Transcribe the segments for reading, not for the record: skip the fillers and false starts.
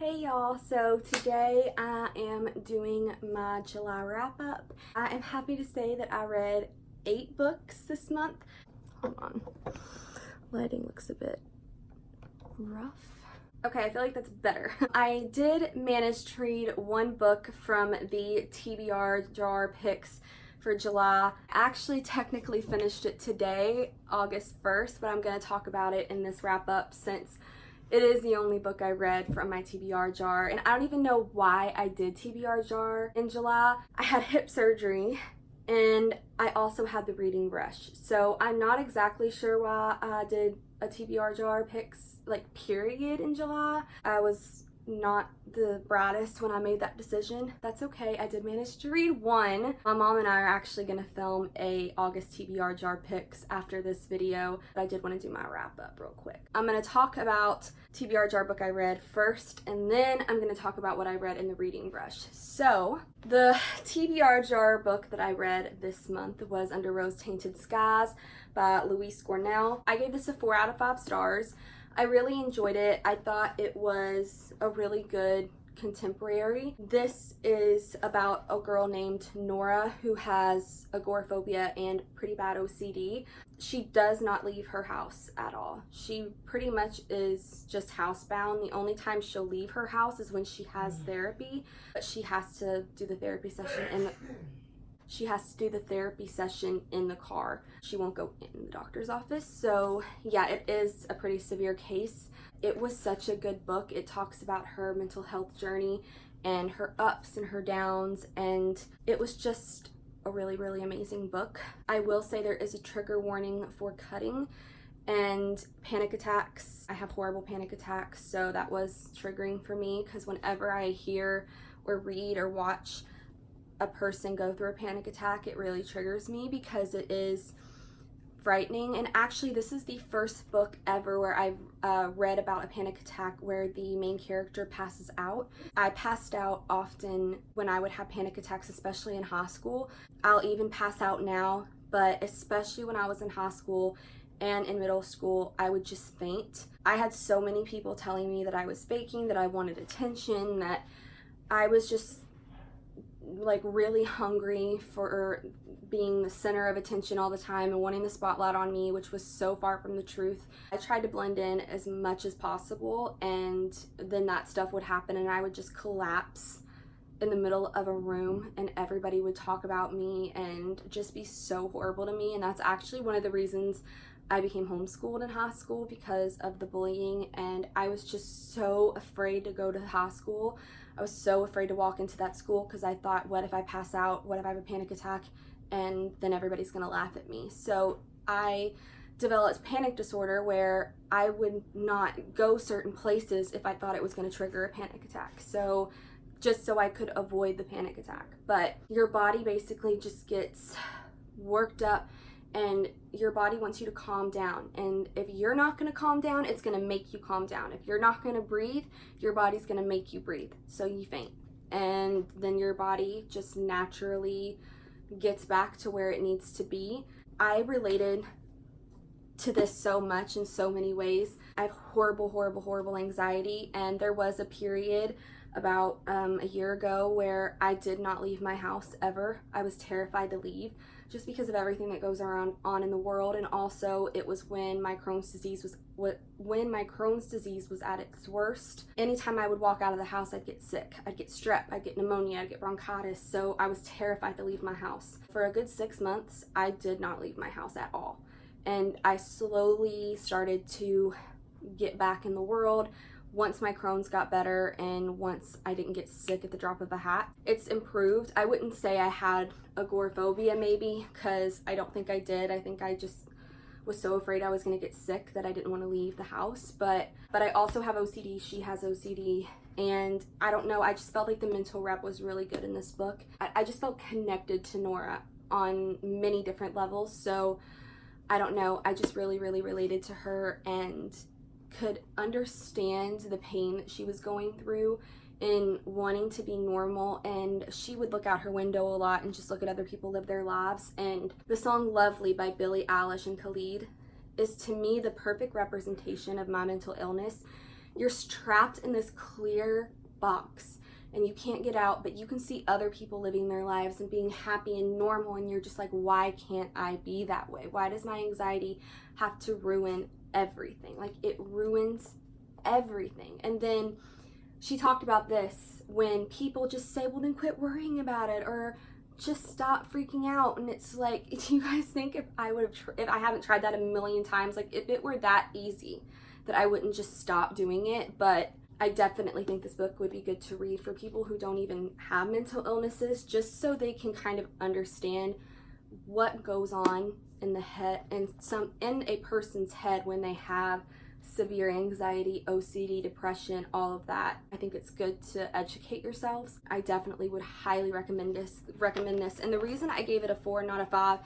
Hey y'all, so today I am doing my July wrap up. I am happy to say that I read 8 books this month. Hold on, lighting looks a bit rough. Okay, I feel like that's better. I did manage to read 1 book from the TBR jar picks for July. I actually technically finished it today, August 1st, but I'm going to talk about it in this wrap up since it is the only book I read from my TBR jar, and I don't even know why I did TBR jar in July. I had hip surgery, and I also had the reading rush, so I'm not exactly sure why I did a TBR jar picks, like, period in July. I was not the brightest when I made that decision. That's okay, I did manage to read 1. My mom and I are actually gonna film a August TBR jar picks after this video, but I did want to do my wrap up real quick. I'm gonna talk about TBR jar book I read first, and then I'm gonna talk about what I read in the reading rush. So the TBR jar book that I read this month was Under Rose-Tainted Skies by Louise Cornell. I gave this a 4 out of 5 stars. I really enjoyed it. I thought it was a really good contemporary. This is about a girl named Nora who has agoraphobia and pretty bad OCD. She does not leave her house at all. She pretty much is just housebound. The only time she'll leave her house is when she has therapy, but she has to do the therapy session in the car. She won't go in the doctor's office. So yeah, it is a pretty severe case. It was such a good book. It talks about her mental health journey and her ups and her downs, and it was just a really, really amazing book. I will say there is a trigger warning for cutting and panic attacks. I have horrible panic attacks, so that was triggering for me, because whenever I hear or read or watch a person go through a panic attack, it really triggers me because it is frightening. And actually, this is the first book ever where I've read about a panic attack where the main character passes out. I passed out often when I would have panic attacks, especially in high school. I'll even pass out now, but especially when I was in high school and in middle school, I would just faint. I had so many people telling me that I was faking, that I wanted attention, that I was just like really hungry for being the center of attention all the time and wanting the spotlight on me, which was so far from the truth. I tried to blend in as much as possible, and then that stuff would happen and I would just collapse in the middle of a room and everybody would talk about me and just be so horrible to me. And that's actually one of the reasons I became homeschooled in high school, because of the bullying, and I was just so afraid to go to high school. I was so afraid to walk into that school because I thought, what if I pass out? What if I have a panic attack? And then everybody's gonna laugh at me. So I developed panic disorder where I would not go certain places if I thought it was gonna trigger a panic attack. So just so I could avoid the panic attack. But your body basically just gets worked up and your body wants you to calm down. And if you're not gonna calm down, it's gonna make you calm down. If you're not gonna breathe, your body's gonna make you breathe. So you faint. And then your body just naturally gets back to where it needs to be. I related to this so much in so many ways. I have horrible anxiety, and there was a period about a year ago where I did not leave my house ever. I was terrified to leave just because of everything that goes on in the world. And also it was when my Crohn's disease was at its worst. Anytime I would walk out of the house, I'd get sick. I'd get strep, I'd get pneumonia, I'd get bronchitis. So I was terrified to leave my house. For a good 6 months, I did not leave my house at all. And I slowly started to get back in the world once my Crohn's got better and once I didn't get sick at the drop of a hat. It's improved. I wouldn't say I had agoraphobia maybe, because I don't think I did. I think I just was so afraid I was gonna get sick that I didn't want to leave the house. But I also have OCD, she has OCD, and I don't know, I just felt like the mental rep was really good in this book. I just felt connected to Nora on many different levels, so I don't know, I just really related to her and could understand the pain that she was going through in wanting to be normal. And she would look out her window a lot and just look at other people live their lives. And the song Lovely by Billie Eilish and Khalid is, to me, the perfect representation of my mental illness, You're trapped in this clear box and you can't get out, but you can see other people living their lives and being happy and normal, and you're just like, why can't I be that way? Why does my anxiety have to ruin everything? Like, it ruins everything. And then she talked about this, when people just say, well, then quit worrying about it, or just stop freaking out. And it's like, do you guys think if I haven't tried that a million times, like if it were that easy, that I wouldn't just stop doing it? But I definitely think this book would be good to read for people who don't even have mental illnesses, just so they can kind of understand what goes on in the head, in a person's head when they have severe anxiety, OCD, depression, all of that. I think it's good to educate yourselves. I definitely would highly recommend this. And the reason I gave it a 4, not a 5,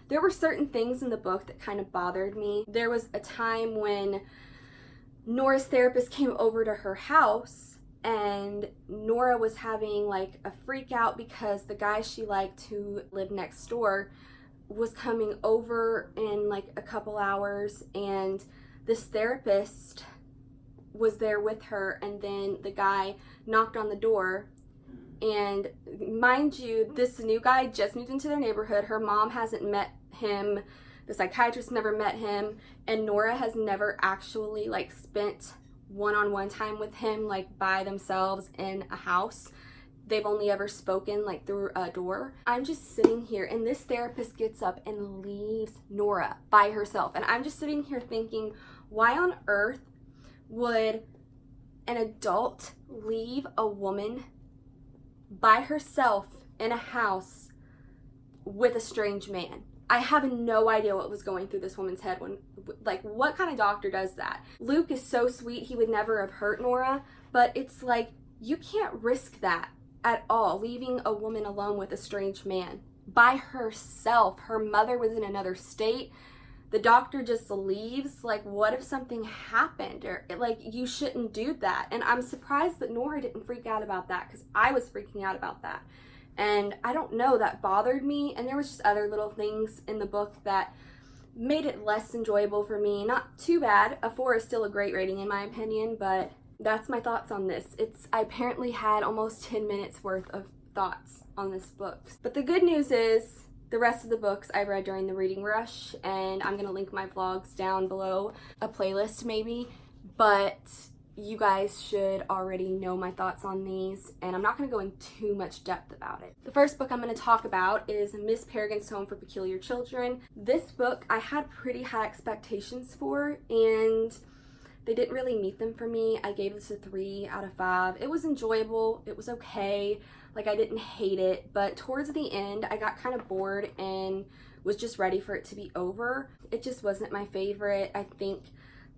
there were certain things in the book that kind of bothered me. There was a time when Nora's therapist came over to her house, and Nora was having like a freak out because the guy she liked, who lived next door, was coming over in like a couple hours, and this therapist was there with her, and then the guy knocked on the door. And mind you, this new guy just moved into their neighborhood. Her mom hasn't met him. The psychiatrist never met him, and Nora has never actually like spent one-on-one time with him, like by themselves in a house. They've only ever spoken like through a door. I'm just sitting here, and this therapist gets up and leaves Nora by herself. And I'm just sitting here thinking, why on earth would an adult leave a woman by herself in a house with a strange man? I have no idea what was going through this woman's head when, like, what kind of doctor does that? Luke is so sweet, he would never have hurt Nora, but it's like, you can't risk that at all, leaving a woman alone with a strange man by herself. Her mother was in another state. The doctor just leaves. Like, what if something happened? Or, like, you shouldn't do that. And I'm surprised that Nora didn't freak out about that, because I was freaking out about that. And I don't know, that bothered me. And there was just other little things in the book that made it less enjoyable for me. Not too bad. A 4 is still a great rating in my opinion, but that's my thoughts on this. I apparently had almost 10 minutes worth of thoughts on this book. But the good news is, the rest of the books I read during the reading rush, and I'm gonna link my vlogs down below, a playlist maybe, but you guys should already know my thoughts on these, and I'm not going to go in too much depth about it. The first book I'm going to talk about is Miss Peregrine's Home for Peculiar Children. This book I had pretty high expectations for, and they didn't really meet them for me. I gave this a 3 out of 5. It was enjoyable. It was okay. Like, I didn't hate it, but towards the end I got kind of bored and was just ready for it to be over. It just wasn't my favorite. I think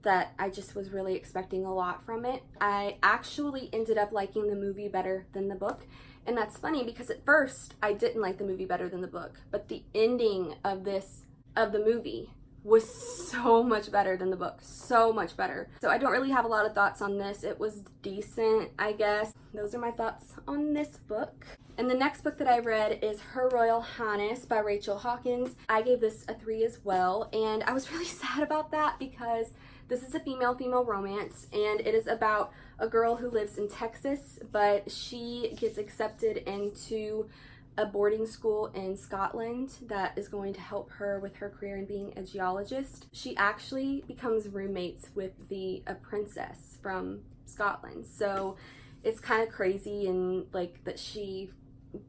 that I just was really expecting a lot from it. I actually ended up liking the movie better than the book, and that's funny because at first I didn't like the movie better than the book, but the ending of the movie was so much better than the book, so much better. So I don't really have a lot of thoughts on this. It was decent, I guess. Those are my thoughts on this book. And the next book that I read is Her Royal Highness by Rachel Hawkins. I gave this a 3 as well, and I was really sad about that because this is a female-female romance, and it is about a girl who lives in Texas, but she gets accepted into a boarding school in Scotland that is going to help her with her career in being a geologist. She actually becomes roommates with a princess from Scotland. So it's kind of crazy, and like that she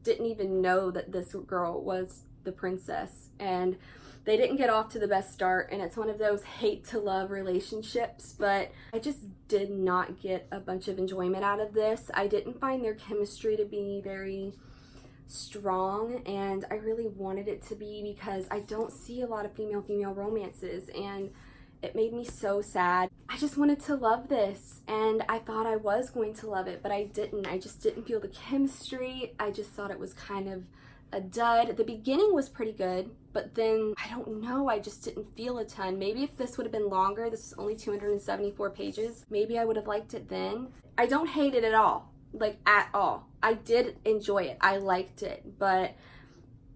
didn't even know that this girl was the princess, and they didn't get off to the best start, and it's one of those hate to love relationships, but I just did not get a bunch of enjoyment out of this. I didn't find their chemistry to be very strong, and I really wanted it to be because I don't see a lot of female-female romances, and it made me so sad. I just wanted to love this, and I thought I was going to love it, but I didn't. I just didn't feel the chemistry. I just thought it was kind of a dud. The beginning was pretty good, but then, I don't know, I just didn't feel a ton. Maybe if this would have been longer, this is only 274 pages, maybe I would have liked it then. I don't hate it at all, like at all. I did enjoy it, I liked it, but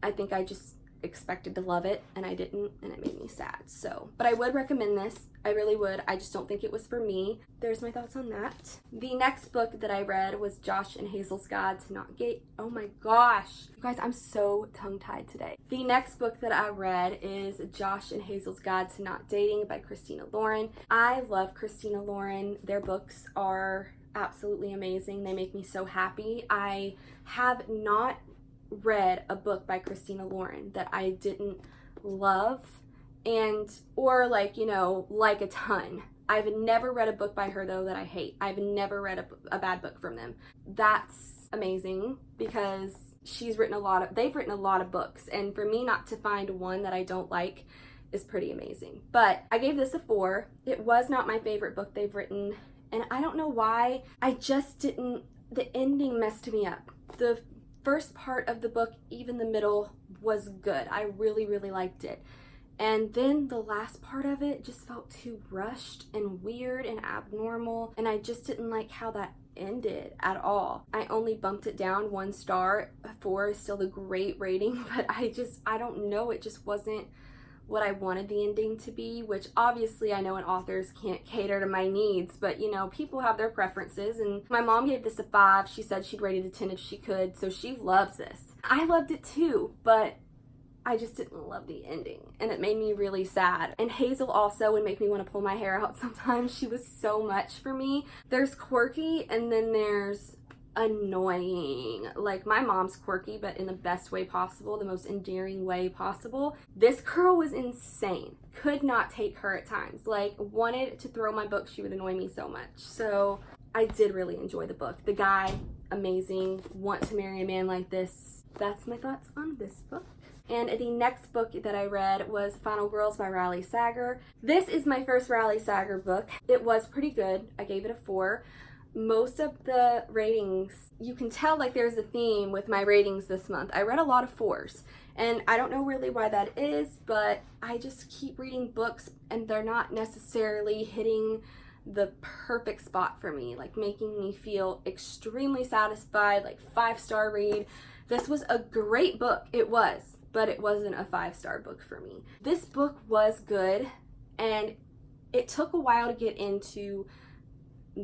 I think I just expected to love it and I didn't, and it made me sad. So, but I would recommend this. I really would. I just don't think it was for me. There's my thoughts on that. The next book that I read was Josh and Hazel's Guide to Not Gay. Oh my gosh. You guys, I'm so tongue-tied today. The next book that I read is Josh and Hazel's Guide to Not Dating by Christina Lauren. I love Christina Lauren. Their books are absolutely amazing. They make me so happy. I have not read a book by Christina Lauren that I didn't love or like, you know, like a ton. I've never read a book by her though that I hate. I've never read a bad book from them. That's amazing because they've written a lot of books, and for me not to find one that I don't like is pretty amazing. But I gave this a 4. It was not my favorite book they've written, and I don't know why. The ending messed me up. The first part of the book, even the middle, was good. I really, really liked it. And then the last part of it just felt too rushed and weird and abnormal, and I just didn't like how that ended at all. I only bumped it down 1 star. 4 is still a great rating, but I don't know, it just wasn't what I wanted the ending to be, which obviously I know an authors can't cater to my needs, but you know, people have their preferences, and my mom gave this a 5. She said she'd rate it a 10 if she could, so she loves this. I loved it too, but I just didn't love the ending, and it made me really sad. And Hazel also would make me want to pull my hair out sometimes. She was so much for me. There's quirky, and then there's annoying. Like, my mom's quirky, but in the best way possible, the most endearing way possible. This girl was insane. Could not take her at times. Like, wanted to throw my book. She would annoy me so much. So I did really enjoy the book. The guy, amazing. Want to marry a man like this. That's my thoughts on this book. And the next book that I read was Final Girls by Riley Sager. This is my first Riley Sager book. It was pretty good. I gave it a 4. Most of the ratings, you can tell like there's a theme with my ratings this month. I read a lot of 4s, and I don't know really why that is, but I just keep reading books and they're not necessarily hitting the perfect spot for me, like making me feel extremely satisfied, like 5-star read. This was a great book. It was, but it wasn't a 5-star book for me. This book was good, and it took a while to get into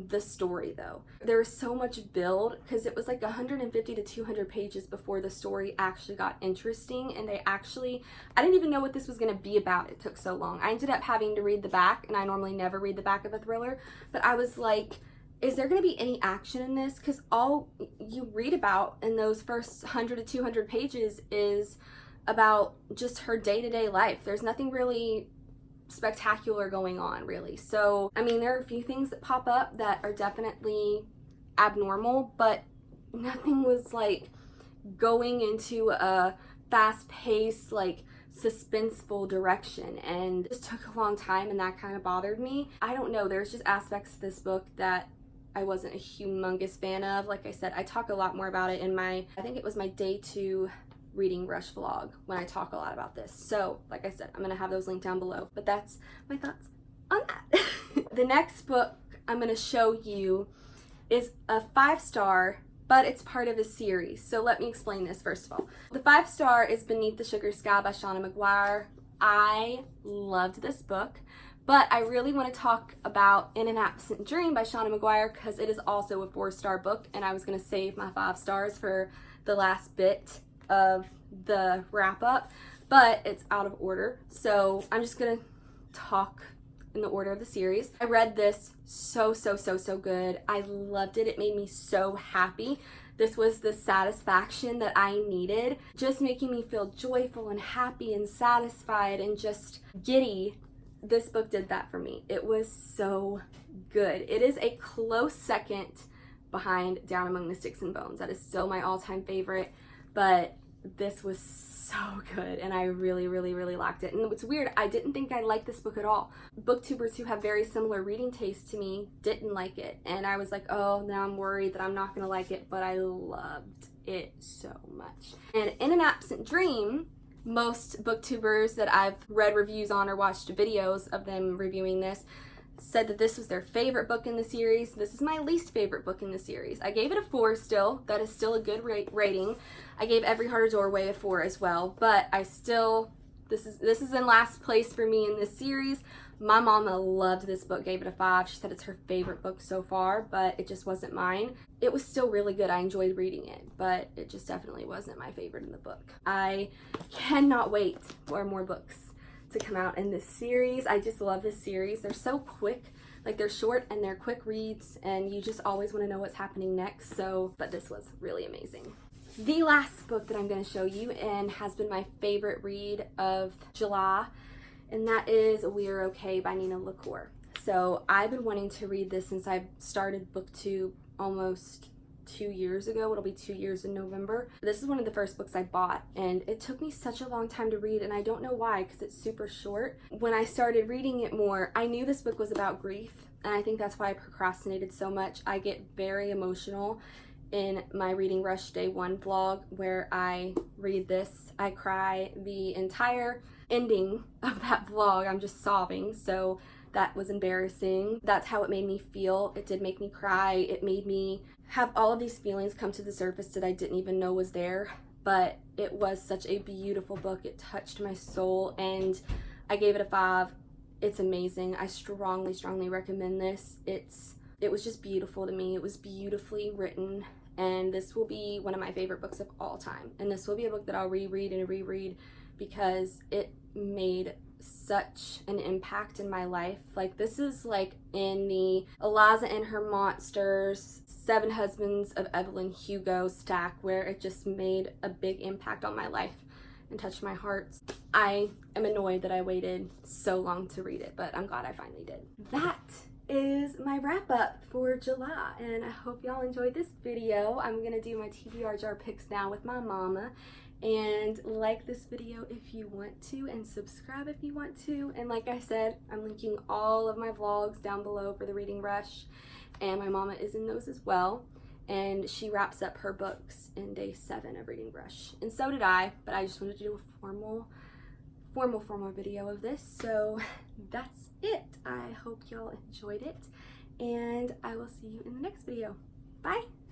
the story though. There was so much build because it was like 150 to 200 pages before the story actually got interesting, and I didn't even know what this was going to be about. It took so long. I ended up having to read the back, and I normally never read the back of a thriller, but I was like, is there going to be any action in this? Because all you read about in those first 100 to 200 pages is about just her day-to-day life. There's nothing really spectacular going on, really. So, I mean, there are a few things that pop up that are definitely abnormal, but nothing was like going into a fast-paced, like suspenseful direction, and it just took a long time, and that kind of bothered me. I don't know, there's just aspects to this book that I wasn't a humongous fan of. Like I said, I talk a lot more about it in I think it was my day 2 reading rush vlog when I talk a lot about this. So, like I said, I'm gonna have those linked down below, but that's my thoughts on that. The next book I'm gonna show you is a 5-star, but it's part of a series. So let me explain this first of all. The 5-star is Beneath the Sugar Sky by Shauna McGuire. I loved this book, but I really want to talk about In an Absent Dream by Shauna McGuire because it is also a 4-star book, and I was going to save my 5 stars for the last bit of the wrap up, but it's out of order, so I'm just gonna talk in the order of the series. I read this so good. I loved it. It made me so happy. This was the satisfaction that I needed, just making me feel joyful and happy and satisfied and just giddy. This book did that for me. It was so good. It is a close second behind Down Among the Sticks and Bones. That is still my all-time favorite, but this was so good, and I really liked it. And it's weird, I didn't think I liked this book at all. Booktubers who have very similar reading tastes to me didn't like it, and I was like, oh, now I'm worried that I'm not gonna like it, but I loved it so much. And In an Absent Dream, most booktubers that I've read reviews on or watched videos of them reviewing this, said that this was their favorite book in the series. This is my least favorite book in the series. I gave it a 4 still. That is still a good rating. I gave Every Heart a Doorway a 4 as well, but I still, this is in last place for me in this series. My mama loved this book, gave it a 5. She said it's her favorite book so far, but it just wasn't mine. It was still really good. I enjoyed reading it, but it just definitely wasn't my favorite in the book. I cannot wait for more books to come out in this series. I just love this series. They're so quick, like they're short and they're quick reads, and you just always want to know what's happening next. So, but this was really amazing. The last book that I'm going to show you and has been my favorite read of July, and that is We're Okay by Nina LaCour. So I've been wanting to read this since I started booktube almost 2 years ago. It'll be 2 years in November. This is one of the first books I bought, and it took me such a long time to read, and I don't know why, because it's super short. When I started reading it more, I knew this book was about grief, and I think that's why I procrastinated so much. I get very emotional in my Reading Rush Day 1 vlog where I read this. I cry the entire ending of that vlog. I'm just sobbing, so that was embarrassing. That's how it made me feel. It did make me cry. It made me have all of these feelings come to the surface that I didn't even know was there, but it was such a beautiful book. It touched my soul, and I gave it a 5. It's amazing. I strongly, strongly recommend this. It was just beautiful to me. It was beautifully written, and this will be one of my favorite books of all time. And this will be a book that I'll reread and reread because it made such an impact in my life. Like, this is like in the Eliza and Her Monsters, Seven Husbands of Evelyn Hugo stack, where it just made a big impact on my life and touched my heart. I am annoyed that I waited so long to read it, but I'm glad I finally did. That is my wrap up for July, and I hope y'all enjoyed this video. I'm gonna do my TBR jar picks now with my mama. And like this video if you want to, and subscribe if you want to. And like I said, I'm linking all of my vlogs down below for the Reading Rush, and my mama is in those as well. And she wraps up her books in day 7 of Reading Rush, and so did I, but I just wanted to do a formal video of this. So that's it. I hope y'all enjoyed it, and I will see you in the next video. Bye.